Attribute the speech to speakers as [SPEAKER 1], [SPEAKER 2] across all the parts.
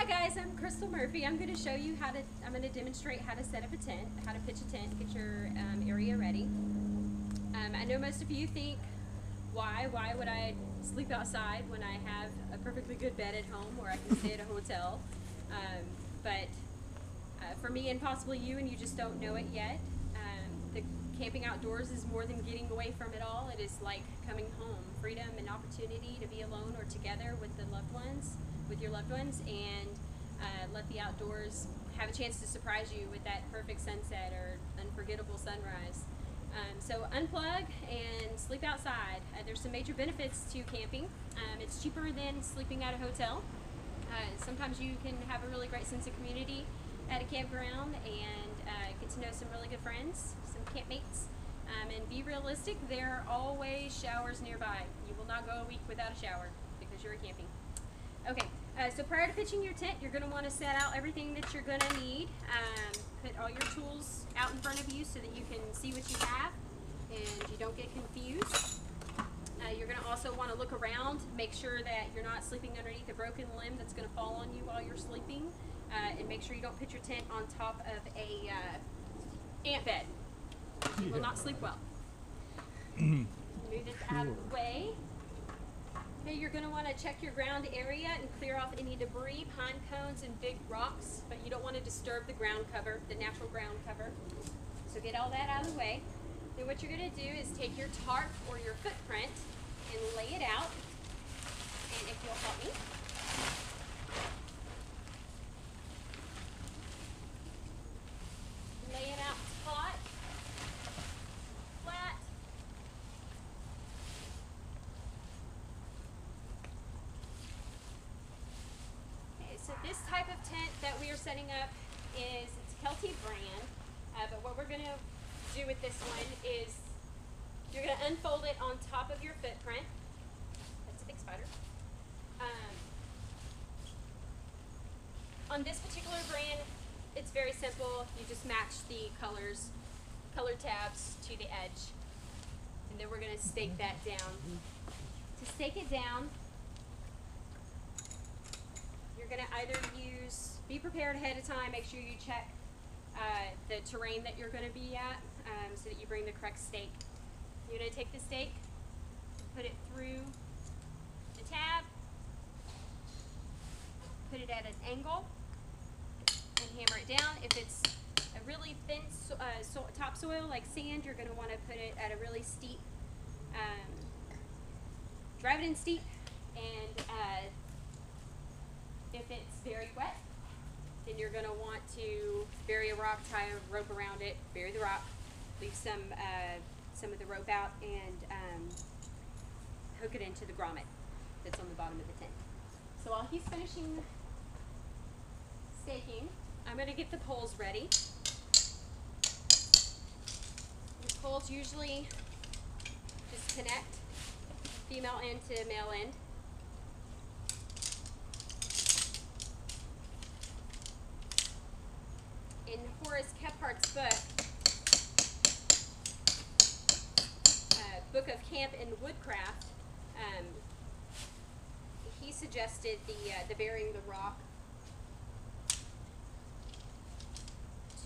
[SPEAKER 1] Hi guys, I'm Crystal Murphy. I'm going to demonstrate how to set up a tent, how to pitch a tent, get your area ready. I know most of you think, why would I sleep outside when I have a perfectly good bed at home, or I can stay at a hotel? But for me and possibly you, and you just don't know it yet, the camping outdoors is more than getting away from it all. It is like coming home, freedom and opportunity to be alone or together with your loved ones, and let the outdoors have a chance to surprise you with that perfect sunset or unforgettable sunrise. So unplug and sleep outside. There's some major benefits to camping. It's cheaper than sleeping at a hotel. Sometimes you can have a really great sense of community at a campground and get to know some really good friends, some campmates. And be realistic, there are always showers nearby. You will not go a week without a shower because you're camping. Okay, so prior to pitching your tent, you're going to want to set out everything that you're going to need. Put all your tools out in front of you so that you can see what you have and you don't get confused. You're going to also want to look around, make sure that you're not sleeping underneath a broken limb that's going to fall on you while you're sleeping, and make sure you don't pitch your tent on top of a ant bed. You will not sleep well. Move this out of the way. Okay, you're going to want to check your ground area and clear off any debris, pine cones, and big rocks, but you don't want to disturb the ground cover, the natural ground cover. So get all that out of the way. Then what you're going to do is take your tarp or your footprint and lay it out. And if you'll help me. Lay it out taut, flat. Okay, so this type of tent that we are setting up is, it's Kelty brand, but what we're going to do with this one is you're going to unfold it on top of your footprint. That's a big spider. On this particular brand, it's very simple. You just match the color tabs to the edge. And then we're going to stake that down. To stake it down, you're going to either be prepared ahead of time, make sure you check the terrain that you're going to be at so that you bring the correct stake. You're going to take the stake, put it through the tab, put it at an angle, and hammer it down. If it's a really thin topsoil like sand, you're going to want to put it at a really steep, drive it in steep, and if it's very wet, then you're going to want to bury a rock, tie a rope around it, bury the rock, leave some of the rope out, and hook it into the grommet that's on the bottom of the tent. So while he's finishing staking, I'm going to get the poles ready. The poles usually just connect female end to male end. In Horace Kephardt's book of Camp and Woodcraft, he suggested the burying the rock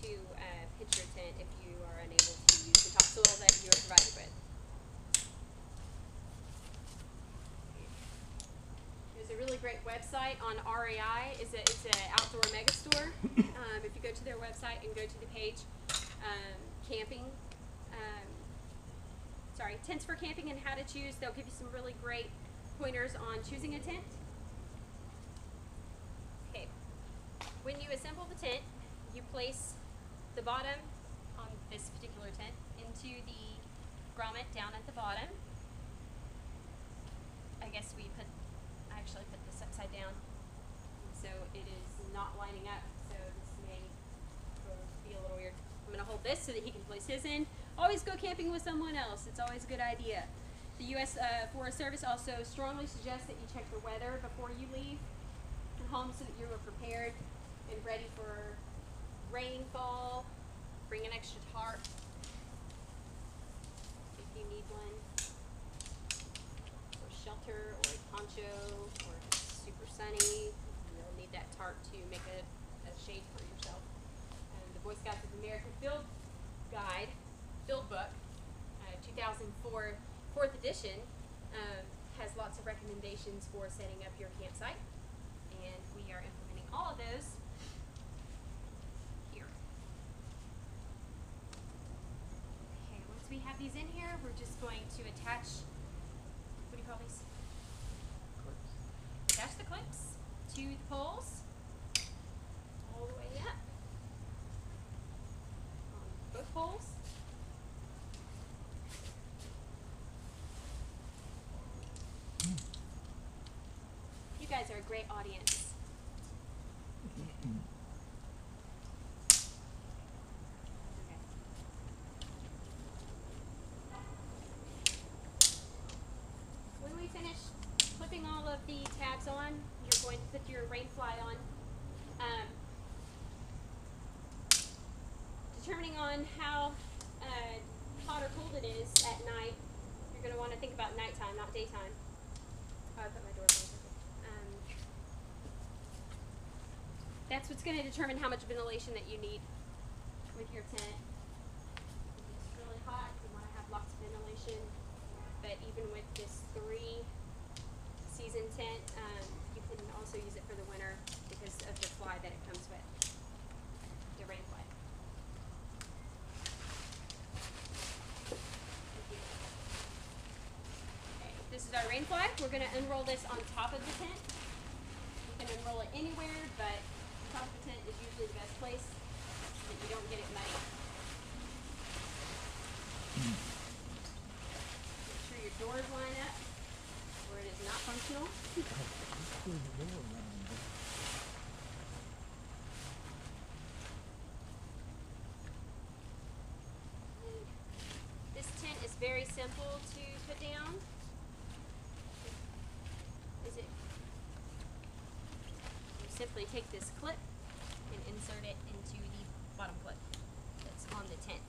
[SPEAKER 1] to pitch your tent if you are unable to use the topsoil that you are provided with. There's a really great website on REI. It's an outdoor mega store. If you go to their website and go to the page, tents for camping and how to choose, they'll give you some really great pointers on choosing a tent. Okay, when you assemble the tent, you place the bottom on this particular tent into the grommet down at the bottom. I actually put this upside down, so it is not lining up, so this may be a little weird. I'm going to hold this so that he can place his in. Always go camping with someone else. It's always a good idea. The U.S. Forest Service also strongly suggests that you check the weather before you leave home so that you are prepared and ready for rainfall. Bring an extra tarp if you need one, or shelter, or a poncho, or if it's super sunny, you'll need made that tarp to make a shade for yourself. The Boy Scouts of America Field Guide, Field Book, 2004, 4th edition, has lots of recommendations for setting up your campsite, and we are implementing all of those here. Okay, once we have these in here, we're just going to attach, what do you call these? Clips. Attach the clips to the poles all the way up on both poles. You guys are a great audience. Okay. When we finish clipping all of the tabs on, you're going to put your rain fly on. Determining on how hot or cold it is at night, you're going to want to think about nighttime, not daytime. Oh, I put my door closed. That's what's going to determine how much ventilation that you need with your tent. If it's really hot, you want to have lots of ventilation. But even with this 3-season tent, you can also use it for the winter because of the fly that it comes with, the rain fly. Okay, this is our rain fly. We're going to unroll this on top of the tent. You can unroll it anywhere, but top of the tent is usually the best place so that you don't get it muddy. Make sure your doors line up or it is not functional. This tent is very simple to put down. You simply take this clip and insert it into the bottom clip that's on the tent.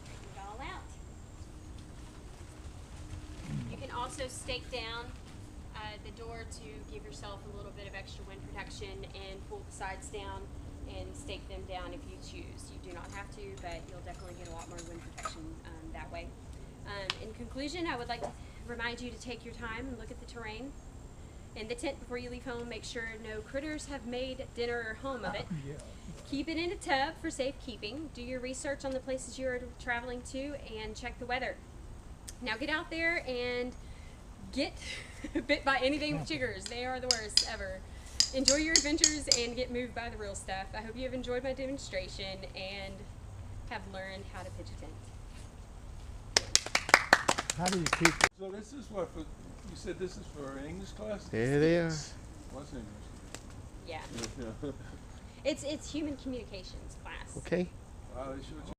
[SPEAKER 1] Straighten it all out. You can also stake down the door to give yourself a little bit of extra wind protection and pull the sides down and stake them down if you choose. You do not have to, but you'll definitely get a lot more wind protection that way. In conclusion, I would like to remind you to take your time and look at the terrain in the tent before you leave home. Make sure no critters have made dinner or home of it. Keep it in a tub for safekeeping. Do your research on the places you're traveling to and check the weather. Now get out there and get bit by anything with chiggers. They are the worst ever. Enjoy your adventures and get moved by the real stuff. I hope you have enjoyed my demonstration and have learned how to pitch a tent.
[SPEAKER 2] How do you keep?
[SPEAKER 3] So this is what for, you said this is for English class?
[SPEAKER 2] There they are.
[SPEAKER 3] What's English?
[SPEAKER 1] Yeah.
[SPEAKER 3] Yeah.
[SPEAKER 1] It's human communications class.
[SPEAKER 2] Okay.
[SPEAKER 3] Wow, they showed you